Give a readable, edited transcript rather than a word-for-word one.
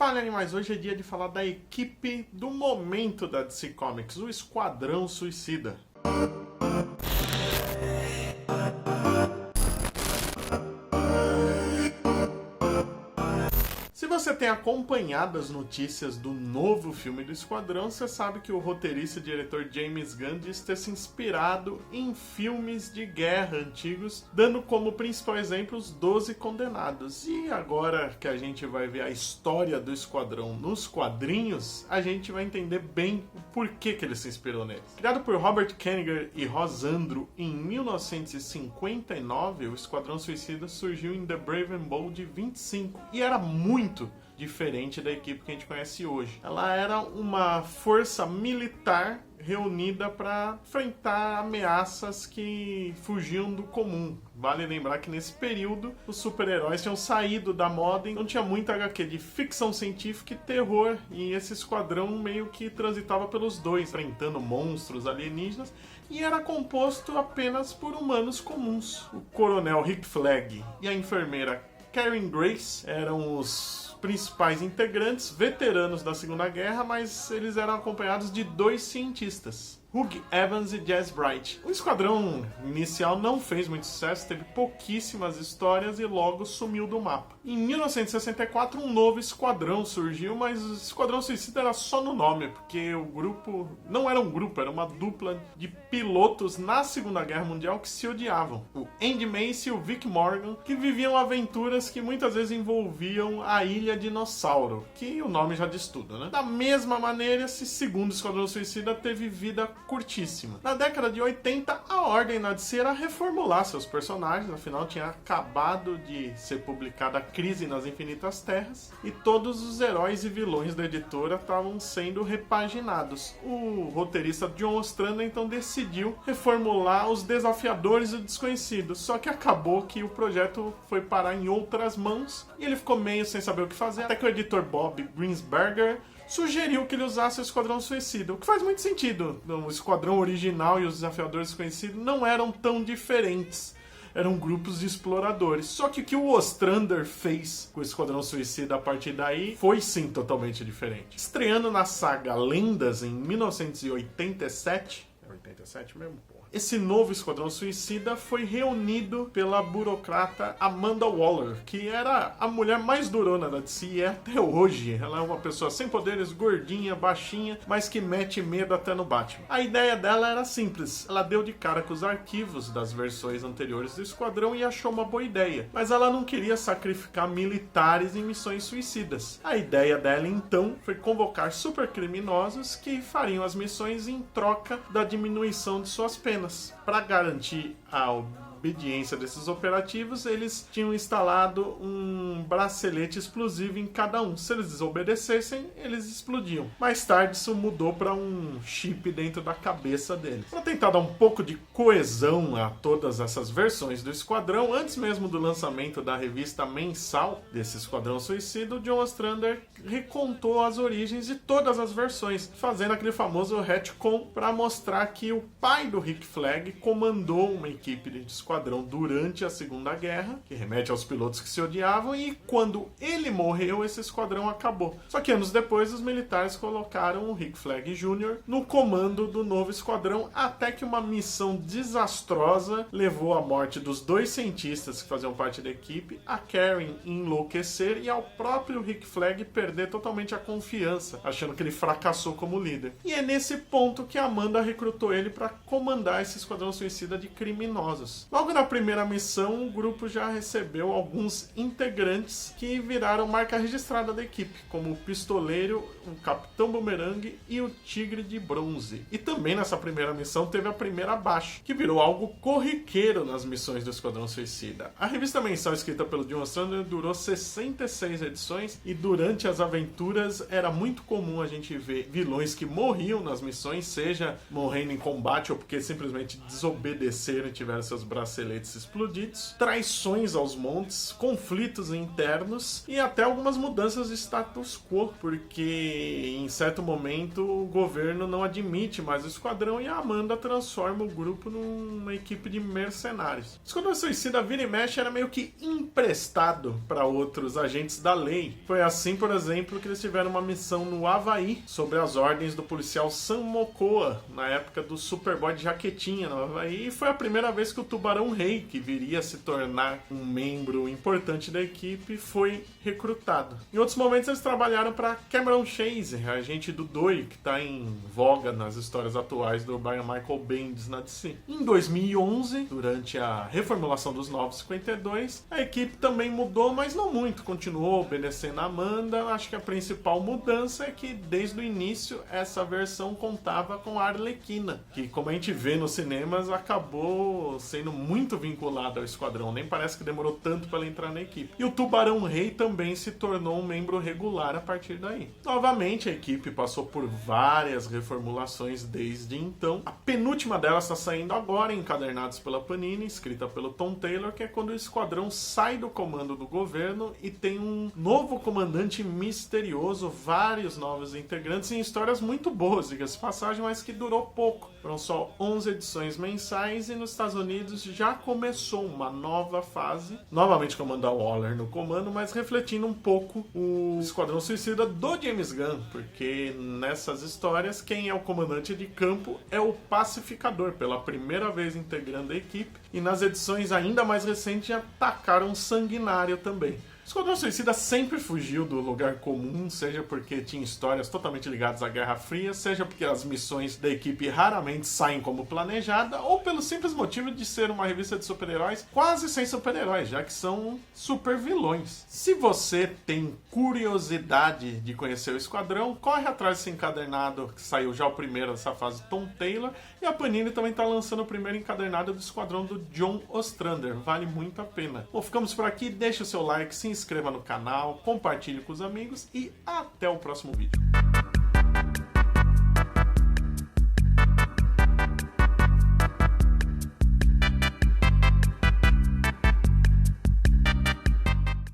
Fala Animais, hoje é dia de falar da equipe do momento da DC Comics, o Esquadrão Suicida. Se você tem acompanhado as notícias do novo filme do Esquadrão, você sabe que o roteirista e diretor James Gunn diz ter se inspirado em filmes de guerra antigos, dando como principal exemplo os 12 Condenados. E agora que a gente vai ver a história do Esquadrão nos quadrinhos, a gente vai entender bem o porquê que ele se inspirou neles. Criado por Robert Kanigher e Rosandro em 1959, o Esquadrão Suicida surgiu em The Brave and Bold 25 e era muito diferente da equipe que a gente conhece hoje. Ela era uma força militar reunida para enfrentar ameaças que fugiam do comum. Vale lembrar que nesse período os super-heróis tinham saído da moda, então tinha muita HQ de ficção científica e terror, e esse esquadrão meio que transitava pelos dois, enfrentando monstros alienígenas, e era composto apenas por humanos comuns. O coronel Rick Flag e a enfermeira Karen Grace eram os principais integrantes, veteranos da Segunda Guerra, mas eles eram acompanhados de 2 cientistas, Hugh Evans e Jazz Bright. O esquadrão inicial não fez muito sucesso, teve pouquíssimas histórias e logo sumiu do mapa. Em 1964, um novo esquadrão surgiu, mas o Esquadrão Suicida era só no nome, porque o grupo não era um grupo, era uma dupla de pilotos na Segunda Guerra Mundial que se odiavam. O Andy Macy e o Vic Morgan, que viviam aventuras que muitas vezes envolviam a Ilha Dinossauro, que o nome já diz tudo, né? Da mesma maneira, esse segundo Esquadrão Suicida teve vida curtíssima. Na década de 80, a ordem na DC era reformular seus personagens, afinal tinha acabado de ser publicada A Crise nas Infinitas Terras e todos os heróis e vilões da editora estavam sendo repaginados. O roteirista John Ostrander então decidiu reformular os Desafiadores e o Desconhecido, só que acabou que o projeto foi parar em outras mãos e ele ficou meio sem saber o que fazer, até que o editor Bob Greensberger sugeriu que ele usasse o Esquadrão Suicida, o que faz muito sentido. O Esquadrão original e os Desafiadores Desconhecidos não eram tão diferentes. Eram grupos de exploradores. Só que o que o Ostrander fez com o Esquadrão Suicida a partir daí foi sim totalmente diferente. Estreando na saga Lendas em 1987... É 87 mesmo, porra. Esse novo Esquadrão Suicida foi reunido pela burocrata Amanda Waller, que era a mulher mais durona da DC e é até hoje. Ela é uma pessoa sem poderes, gordinha, baixinha, mas que mete medo até no Batman. A ideia dela era simples. Ela deu de cara com os arquivos das versões anteriores do Esquadrão e achou uma boa ideia. Mas ela não queria sacrificar militares em missões suicidas. A ideia dela, então, foi convocar supercriminosos que fariam as missões em troca da diminuição de suas penas. Para garantir a obediência desses operativos, eles tinham instalado um bracelete explosivo em cada um. Se eles desobedecessem, eles explodiam. Mais tarde, isso mudou para um chip dentro da cabeça deles. Para tentar dar um pouco de coesão a todas essas versões do Esquadrão, antes mesmo do lançamento da revista mensal desse Esquadrão Suicida, o John Ostrander recontou as origens de todas as versões, fazendo aquele famoso retcon para mostrar que o pai do Rick Flag comandou uma equipe de esquadrão durante a Segunda Guerra, que remete aos pilotos que se odiavam, e quando ele morreu, esse esquadrão acabou. Só que anos depois, os militares colocaram o Rick Flag Jr. no comando do novo esquadrão, até que uma missão desastrosa levou à morte dos 2 cientistas que faziam parte da equipe, a Karen enlouquecer e ao próprio Rick Flag perder totalmente a confiança, achando que ele fracassou como líder. E é nesse ponto que a Amanda recrutou ele para comandar esse esquadrão suicida de criminosos. Logo na primeira missão, o grupo já recebeu alguns integrantes que viraram marca registrada da equipe, como o Pistoleiro, o Capitão Boomerang e o Tigre de Bronze. E também nessa primeira missão teve a primeira baixa, que virou algo corriqueiro nas missões do Esquadrão Suicida. A revista mensal escrita pelo John Ostrander durou 66 edições e durante as aventuras era muito comum a gente ver vilões que morriam nas missões, seja morrendo em combate ou porque simplesmente desobedeceram e tiveram seus braços braceletes explodidos, traições aos montes, conflitos internos e até algumas mudanças de status quo, porque em certo momento o governo não admite mais o esquadrão e a Amanda transforma o grupo numa equipe de mercenários. O Esquadrão Suicida vira e mexe era meio que emprestado para outros agentes da lei. Foi assim, por exemplo, que eles tiveram uma missão no Havaí sobre as ordens do policial Sam Mokoa, na época do Superboy de jaquetinha no Havaí, e foi a primeira vez que o Tubarão Rei, que viria a se tornar um membro importante da equipe, foi recrutado. Em outros momentos eles trabalharam para Cameron Chase, agente do DOI, que está em voga nas histórias atuais do Brian Michael Bendis na DC. Em 2011, durante a reformulação dos 952, a equipe também mudou, mas não muito, continuou obedecendo a Amanda. Acho que a principal mudança é que desde o início essa versão contava com a Arlequina, que, como a gente vê nos cinemas, acabou sendo muito vinculada ao esquadrão, nem parece que demorou tanto para ela entrar na equipe. E o Tubarão Rei também se tornou um membro regular a partir daí. Novamente, a equipe passou por várias reformulações desde então. A penúltima delas está saindo agora, encadernados pela Panini, escrita pelo Tom Taylor, que é quando o esquadrão sai do comando do governo e tem um novo comandante misterioso, vários novos integrantes em histórias muito boas, diga-se de passagem, mas que durou pouco. Foram só 11 edições mensais e nos Estados Unidos já começou uma nova fase, novamente com Amanda Waller no comando, mas refletindo um pouco o Esquadrão Suicida do James Gunn, porque nessas histórias quem é o comandante de campo é o Pacificador, pela primeira vez integrando a equipe, e nas edições ainda mais recentes já atacaram um Sanguinário também. O Esquadrão Suicida sempre fugiu do lugar comum, seja porque tinha histórias totalmente ligadas à Guerra Fria, seja porque as missões da equipe raramente saem como planejada, ou pelo simples motivo de ser uma revista de super-heróis quase sem super-heróis, já que são super vilões. Se você tem curiosidade de conhecer o Esquadrão, corre atrás desse encadernado que saiu já o primeiro dessa fase, Tom Taylor, e a Panini também está lançando o primeiro encadernado do Esquadrão do John Ostrander, vale muito a pena. Bom, ficamos por aqui, deixa o seu like, se inscreva no canal, compartilhe com os amigos e até o próximo vídeo.